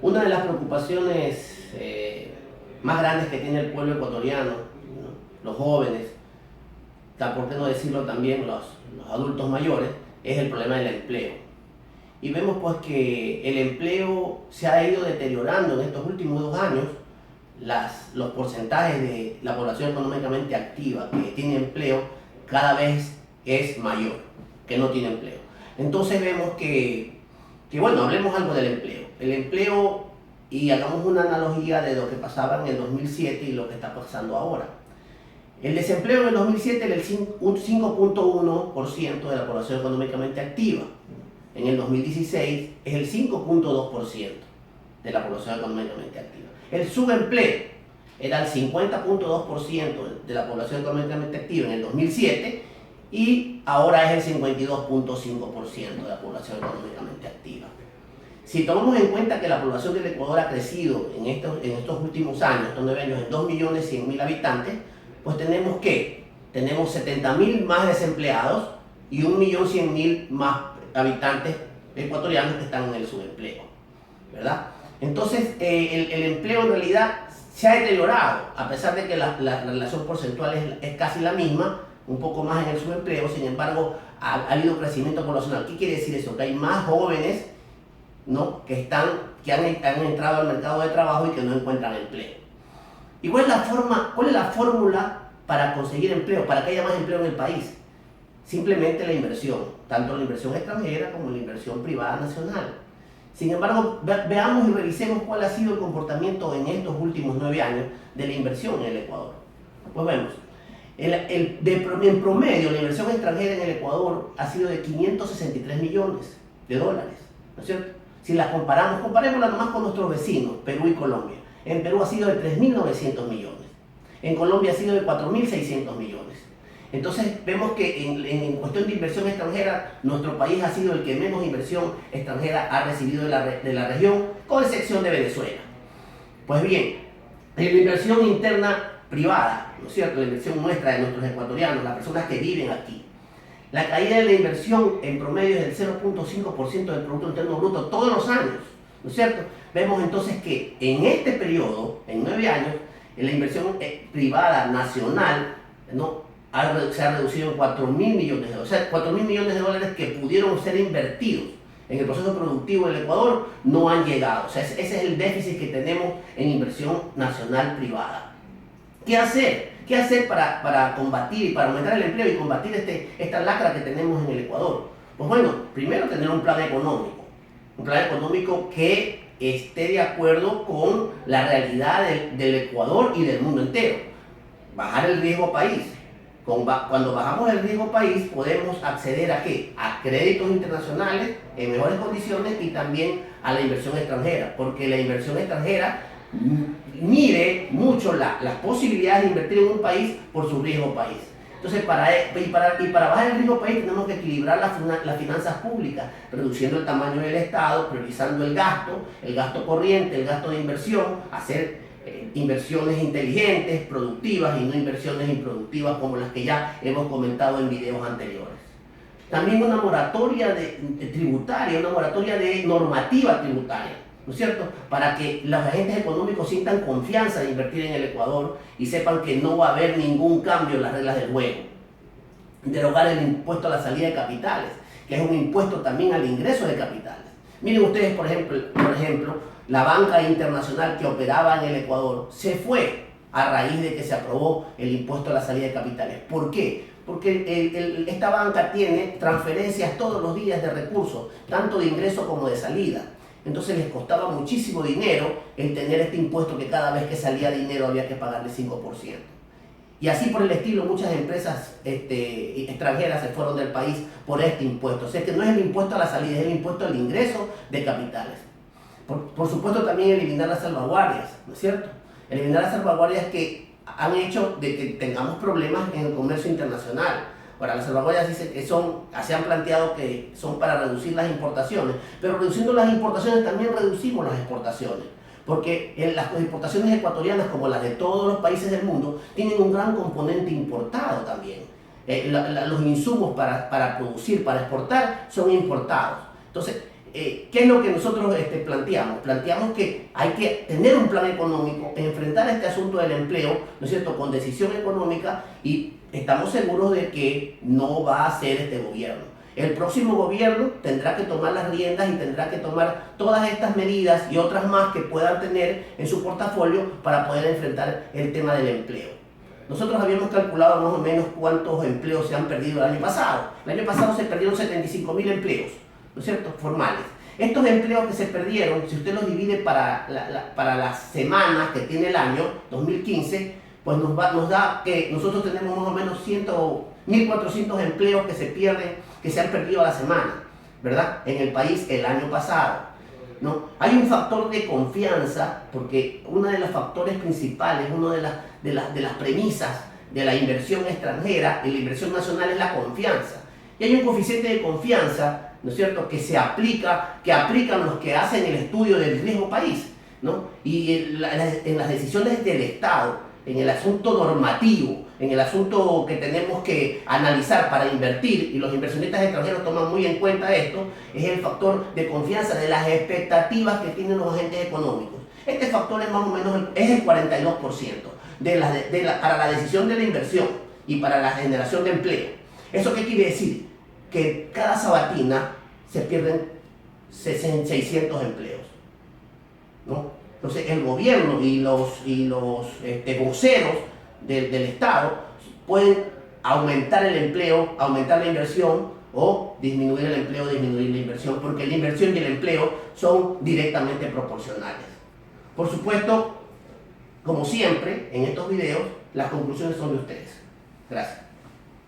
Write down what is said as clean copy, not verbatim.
Una de las preocupaciones más grandes que tiene el pueblo ecuatoriano, ¿no? Los jóvenes, por qué no decirlo también los adultos mayores, es el problema del empleo. Y vemos pues que el empleo se ha ido deteriorando en estos últimos 2 años. Los porcentajes de la población económicamente activa que tiene empleo cada vez es mayor que no tiene empleo. Entonces vemos que bueno, hablemos algo del empleo. El empleo, y hagamos una analogía de lo que pasaba en el 2007 y lo que está pasando ahora. El desempleo en el 2007 era un 5.1% de la población económicamente activa. En el 2016 es el 5.2% de la población económicamente activa. El subempleo era el 50.2% de la población económicamente activa en el 2007 y ahora es el 52.5% de la población económicamente activa. Si tomamos en cuenta que la población del Ecuador ha crecido en estos últimos años, estos 9 años, en 2.100.000 habitantes, pues tenemos 70.000 más desempleados y 1.100.000 más habitantes ecuatorianos que están en el subempleo, ¿verdad? Entonces, el empleo en realidad se ha deteriorado, a pesar de que la relación porcentual es casi la misma, un poco más en el subempleo. Sin embargo, ha habido crecimiento poblacional. ¿Qué quiere decir eso? Que hay más jóvenes, ¿no?, que han entrado al mercado de trabajo y que no encuentran empleo. ¿Y cuál es la fórmula para conseguir empleo, para que haya más empleo en el país? Simplemente la inversión, tanto la inversión extranjera como la inversión privada nacional. Sin embargo, veamos y revisemos cuál ha sido el comportamiento en estos últimos 9 años de la inversión en el Ecuador. Pues vemos, en promedio la inversión extranjera en el Ecuador ha sido de 563 millones de dólares, ¿no es cierto? Si la comparémosla nomás con nuestros vecinos, Perú y Colombia. En Perú ha sido de 3.900 millones, en Colombia ha sido de 4.600 millones. Entonces vemos que en cuestión de inversión extranjera, nuestro país ha sido el que menos inversión extranjera ha recibido de la región, con excepción de Venezuela. Pues bien, en la inversión interna privada, ¿no es cierto?, la inversión nuestra, de nuestros ecuatorianos, las personas que viven aquí, la caída de la inversión en promedio es del 0.5% del Producto Interno Bruto todos los años, ¿no es cierto? Vemos entonces que en este periodo, en 9 años, la inversión privada nacional, ¿no?, se ha reducido en 4.000 millones de dólares. O sea, 4.000 millones de dólares que pudieron ser invertidos en el proceso productivo del Ecuador no han llegado. O sea, ese es el déficit que tenemos en inversión nacional privada. ¿Qué hacer? ¿Qué hacer para combatir y para aumentar el empleo y combatir esta lacra que tenemos en el Ecuador? Pues bueno, primero tener un plan económico que esté de acuerdo con la realidad del Ecuador y del mundo entero. Bajar el riesgo país. Cuando bajamos el riesgo país, podemos acceder ¿a qué? A créditos internacionales en mejores condiciones y también a la inversión extranjera, porque la inversión extranjera mide mucho las posibilidades de invertir en un país por su riesgo país. Entonces, para bajar el riesgo país tenemos que equilibrar las finanzas públicas, reduciendo el tamaño del Estado, priorizando el gasto corriente, el gasto de inversión, hacer inversiones inteligentes, productivas y no inversiones improductivas como las que ya hemos comentado en videos anteriores. También una moratoria tributaria, una moratoria de normativa tributaria, ¿no es cierto?, para que los agentes económicos sientan confianza de invertir en el Ecuador y sepan que no va a haber ningún cambio en las reglas del juego. Derogar el impuesto a la salida de capitales, que es un impuesto también al ingreso de capitales. Miren ustedes, por ejemplo, la banca internacional que operaba en el Ecuador se fue a raíz de que se aprobó el impuesto a la salida de capitales. ¿Por qué? Porque esta banca tiene transferencias todos los días de recursos, tanto de ingreso como de salida. Entonces les costaba muchísimo dinero el tener este impuesto que cada vez que salía dinero había que pagarle 5%. Y así por el estilo, muchas empresas extranjeras se fueron del país por este impuesto. O sea que no es el impuesto a la salida, es el impuesto al ingreso de capitales. Por supuesto también eliminar las salvaguardias, ¿no es cierto? Eliminar las salvaguardias que han hecho de que tengamos problemas en el comercio internacional. Ahora, las salvaguardias dicen que se han planteado que son para reducir las importaciones, pero reduciendo las importaciones también reducimos las exportaciones, porque las exportaciones ecuatorianas, como las de todos los países del mundo, tienen un gran componente importado también. Los insumos para producir, para exportar, son importados. Entonces, ¿qué es lo que nosotros planteamos? Planteamos que hay que tener un plan económico, enfrentar este asunto del empleo, ¿no es cierto?, con decisión económica, y estamos seguros de que no va a ser este gobierno. El próximo gobierno tendrá que tomar las riendas y tendrá que tomar todas estas medidas y otras más que puedan tener en su portafolio para poder enfrentar el tema del empleo. Nosotros habíamos calculado más o menos cuántos empleos se han perdido el año pasado. El año pasado se perdieron 75.000 empleos, ¿no es cierto?, formales. Estos empleos que se perdieron, si usted los divide para las semanas que tiene el año 2015, pues nos da que nosotros tenemos más o menos 1.400 empleos que se pierden, que se han perdido a la semana, ¿verdad?, en el país el año pasado, ¿no? Hay un factor de confianza, porque uno de los factores principales, una de las premisas de la inversión extranjera y la inversión nacional es la confianza. Y hay un coeficiente de confianza, ¿no es cierto?, que aplican los que hacen el estudio del riesgo país, ¿no? Y en las decisiones del Estado, en el asunto normativo, en el asunto que tenemos que analizar para invertir, y los inversionistas extranjeros toman muy en cuenta esto, es el factor de confianza de las expectativas que tienen los agentes económicos. Este factor es más o menos el 42% para la decisión de la inversión y para la generación de empleo. ¿Eso qué quiere decir? Que cada sabatina se pierden 600 empleos, ¿no? Entonces el gobierno y los voceros del Estado pueden aumentar el empleo, aumentar la inversión, o disminuir el empleo, disminuir la inversión, porque la inversión y el empleo son directamente proporcionales. Por supuesto, como siempre, en estos videos, las conclusiones son de ustedes. Gracias.